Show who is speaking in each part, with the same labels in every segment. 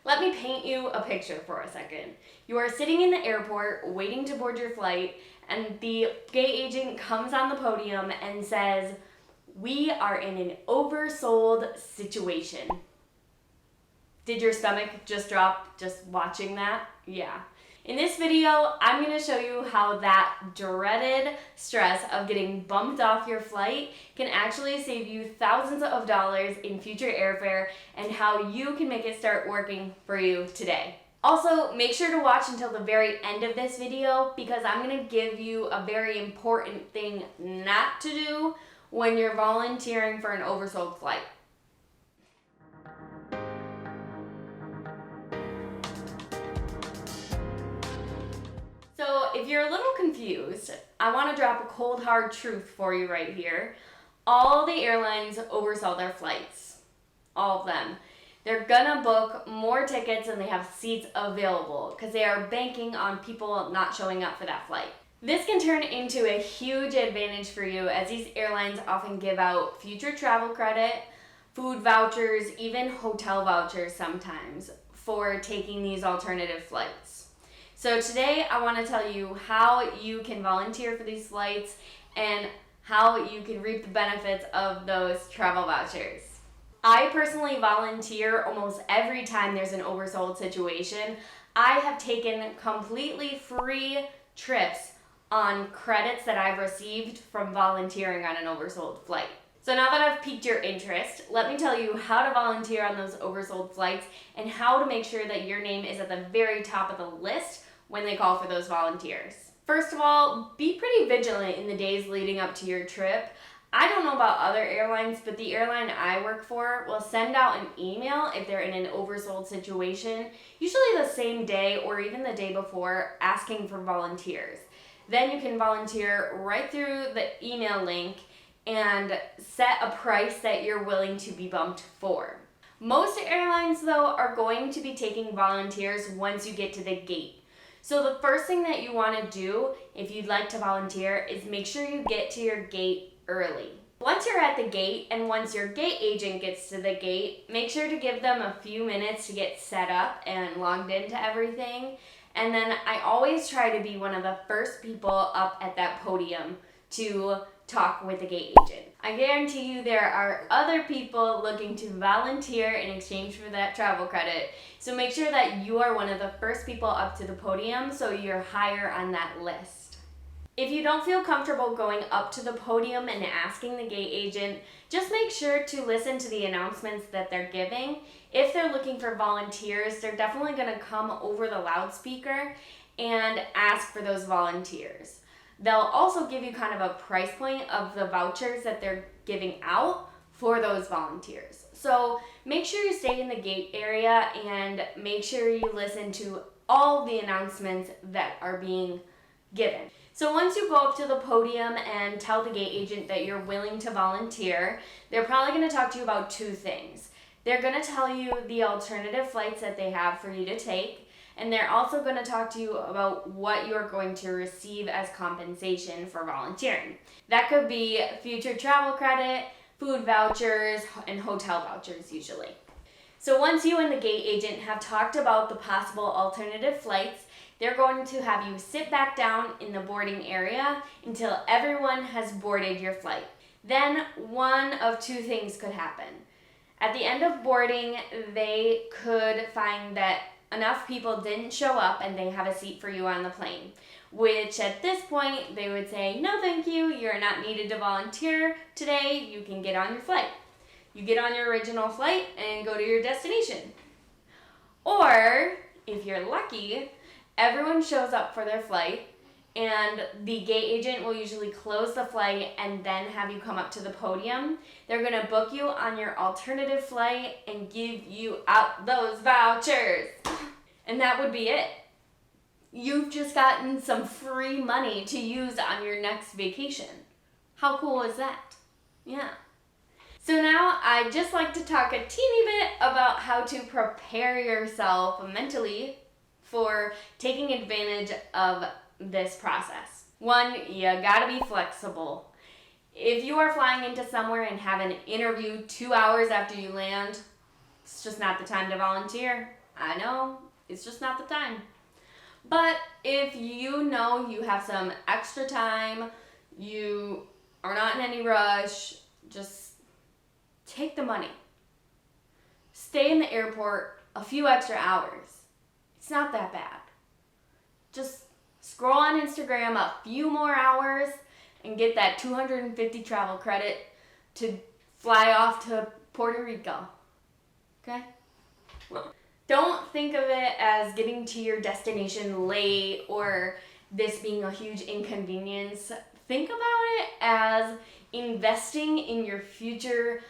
Speaker 1: Let me paint you a picture for a second. You are sitting in the airport waiting to board your flight, and the gate agent comes on the podium and says, "We are in an oversold situation." Did your stomach just drop just watching that? Yeah. In this video, I'm going to show you how that dreaded stress of getting bumped off your flight can actually save you thousands of dollars in future airfare and how you can make it start working for you today. Also, make sure to watch until the very end of this video because I'm going to give you a very important thing not to do when you're volunteering for an oversold flight. So if you're a little confused, I want to drop a cold hard truth for you right here. All the airlines oversell their flights. All of them. They're gonna book more tickets than they have seats available because they are banking on people not showing up for that flight. This can turn into a huge advantage for you as these airlines often give out future travel credit, food vouchers, even hotel vouchers sometimes for taking these alternative flights. So today I want to tell you how you can volunteer for these flights and how you can reap the benefits of those travel vouchers. I personally volunteer almost every time there's an oversold situation. I have taken completely free trips on credits that I've received from volunteering on an oversold flight. So now that I've piqued your interest, let me tell you how to volunteer on those oversold flights and how to make sure that your name is at the very top of the list when they call for those volunteers. First of all, be pretty vigilant in the days leading up to your trip. I don't know about other airlines, but the airline I work for will send out an email if they're in an oversold situation, usually the same day or even the day before, asking for volunteers. Then you can volunteer right through the email link and set a price that you're willing to be bumped for. Most airlines, though, are going to be taking volunteers once you get to the gate. So the first thing that you want to do if you'd like to volunteer is make sure you get to your gate early. Once you're at the gate and once your gate agent gets to the gate, make sure to give them a few minutes to get set up and logged into everything. And then I always try to be one of the first people up at that podium to talk with the gate agent. I guarantee you there are other people looking to volunteer in exchange for that travel credit. So make sure that you are one of the first people up to the podium so you're higher on that list. If you don't feel comfortable going up to the podium and asking the gate agent, just make sure to listen to the announcements that they're giving. If they're looking for volunteers, they're definitely going to come over the loudspeaker and ask for those volunteers. They'll also give you kind of a price point of the vouchers that they're giving out for those volunteers. So make sure you stay in the gate area and make sure you listen to all the announcements that are being given. So once you go up to the podium and tell the gate agent that you're willing to volunteer, they're probably going to talk to you about two things. They're going to tell you the alternative flights that they have for you to take, and they're also going to talk to you about what you're going to receive as compensation for volunteering. That could be future travel credit, food vouchers, and hotel vouchers usually. So once you and the gate agent have talked about the possible alternative flights, they're going to have you sit back down in the boarding area until everyone has boarded your flight. Then one of two things could happen. At the end of boarding, they could find that enough people didn't show up and they have a seat for you on the plane, which at this point they would say, "No thank you, you're not needed to volunteer today, you can get on your flight." You get on your original flight and go to your destination. Or, if you're lucky, everyone shows up for their flight and the gate agent will usually close the flight and then have you come up to the podium. They're going to book you on your alternative flight and give you out those vouchers. And that would be it. You've just gotten some free money to use on your next vacation. How cool is that? Yeah. So now I'd just like to talk a teeny bit about how to prepare yourself mentally for taking advantage of this process. One, you gotta be flexible. If you are flying into somewhere and have an interview 2 hours after you land, it's just not the time to volunteer. I know, it's just not the time. But if you know you have some extra time, you are not in any rush, just take the money. Stay in the airport a few extra hours. It's not that bad. Just scroll on Instagram a few more hours and get that 250 travel credit to fly off to Puerto Rico. Okay? Don't think of it as getting to your destination late or this being a huge inconvenience. Think about it as investing in your future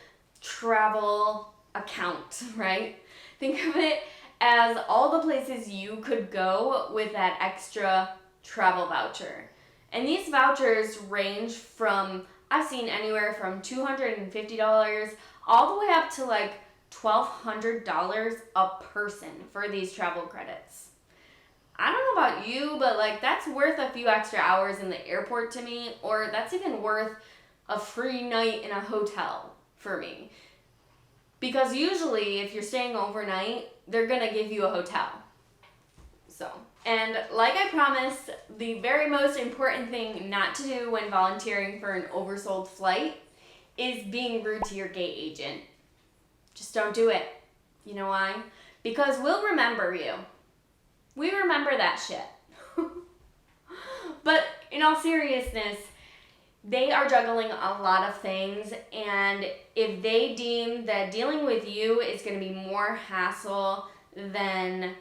Speaker 1: travel account, right? Think of it as all the places you could go with that extra travel voucher. And these vouchers range from, I've seen anywhere from $250 all the way up to like $1,200 a person for these travel credits. I don't know about you, but like that's worth a few extra hours in the airport to me, or that's even worth a free night in a hotel for me. Because usually if you're staying overnight, they're gonna give you a hotel. So, and like I promised, the very most important thing not to do when volunteering for an oversold flight is being rude to your gate agent. Just don't do it. You know why? Because we'll remember you. We remember that shit. But in all seriousness, they are juggling a lot of things, and if they deem that dealing with you is going to be more hassle than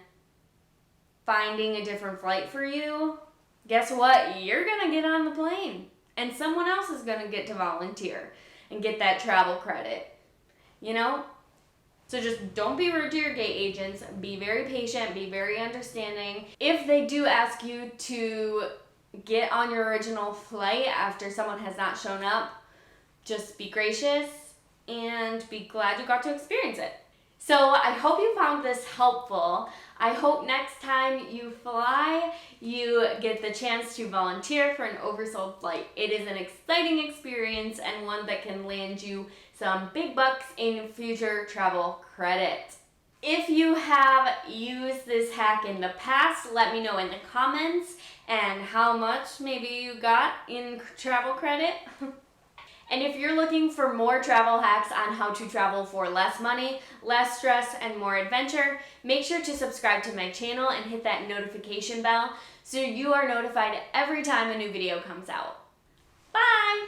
Speaker 1: finding a different flight for you, guess what? You're going to get on the plane, and someone else is going to get to volunteer and get that travel credit. You know? So just don't be rude to your gate agents. Be very patient. Be very understanding. If they do ask you to get on your original flight after someone has not shown up, just be gracious and be glad you got to experience it. So I hope you found this helpful. I hope next time you fly, you get the chance to volunteer for an oversold flight. It is an exciting experience and one that can land you some big bucks in future travel credit. If you have used this hack in the past, let me know in the comments and how much maybe you got in travel credit. And if you're looking for more travel hacks on how to travel for less money, less stress, and more adventure, make sure to subscribe to my channel and hit that notification bell so you are notified every time a new video comes out. Bye!